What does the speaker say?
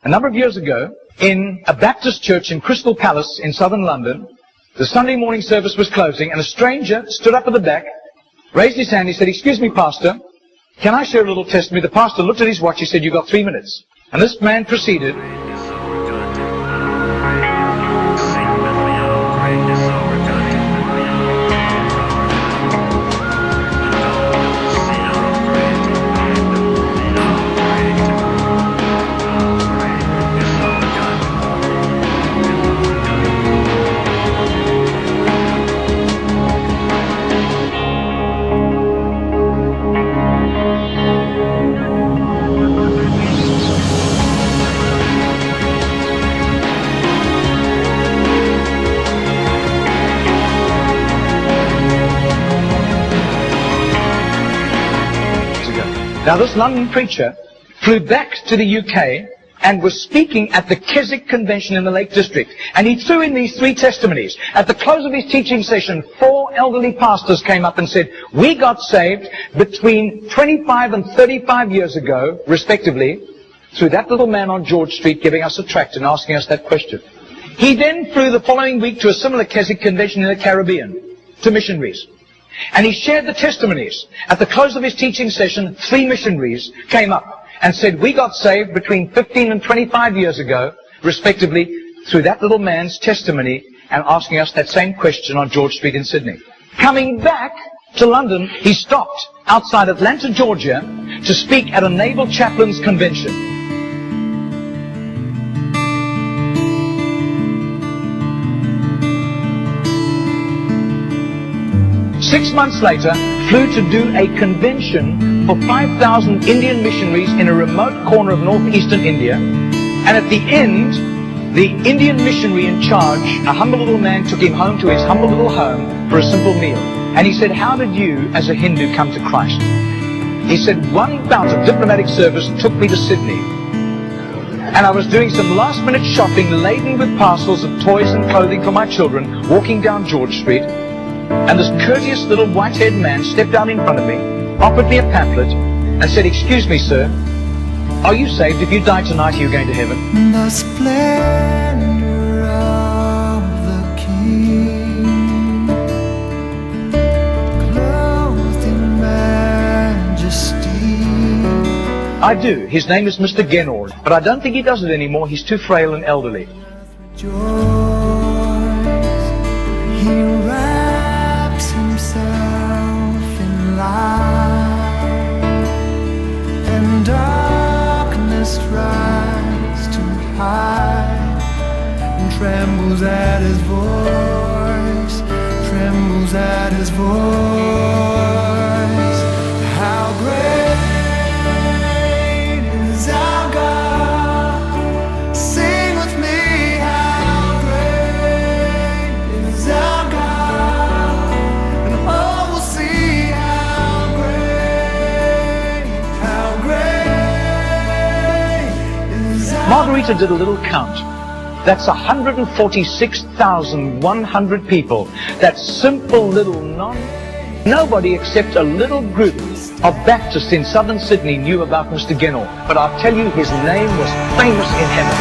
A number of years ago, in a Baptist church in Crystal Palace in southern London, the Sunday morning service was closing, and a stranger stood up at the back, raised his hand, he said, "Excuse me, Pastor, can I share a little testimony?" The pastor looked at his watch, he said, "You've got 3 minutes." And this man proceeded. Now this London preacher flew back to the UK and was speaking at the Keswick Convention in the Lake District. And he threw in these 3 testimonies. At the close of his teaching session, 4 elderly pastors came up and said, "We got saved between 25 and 35 years ago, respectively, through that little man on George Street giving us a tract and asking us that question." He then flew the following week to a similar Keswick Convention in the Caribbean, to missionaries. And he shared the testimonies. At the close of his teaching session, 3 missionaries came up and said, "We got saved between 15 and 25 years ago, respectively, through that little man's testimony and asking us that same question on George Street in Sydney." Coming back to London, he stopped outside Atlanta, Georgia, to speak at a naval chaplains convention. 6 months later, flew to do a convention for 5,000 Indian missionaries in a remote corner of northeastern India. And at the end, the Indian missionary in charge, a humble little man, took him home to his humble little home for a simple meal. And he said, "How did you, as a Hindu, come to Christ?" He said, "One bout of diplomatic service took me to Sydney. And I was doing some last-minute shopping laden with parcels of toys and clothing for my children, walking down George Street. And this courteous little white-haired man stepped out in front of me, offered me a pamphlet, and said, 'Excuse me, sir, are you saved? If you die tonight, are you going to heaven?'" The splendor of the King, clothed in majesty. I do. His name is Mr. Genor, but I don't think he does it anymore. He's too frail and elderly. Rejoice, he wraps himself in light, and darkness tries to hide, and trembles at his voice, trembles at his voice. How great is our God? Sing with me, how great is our God? And all will see how great is our Margarita did a little count. That's 146,100 people. That simple little nobody except a little group of Baptists in southern Sydney knew about Mr. Genor. But I'll tell you, his name was famous in heaven.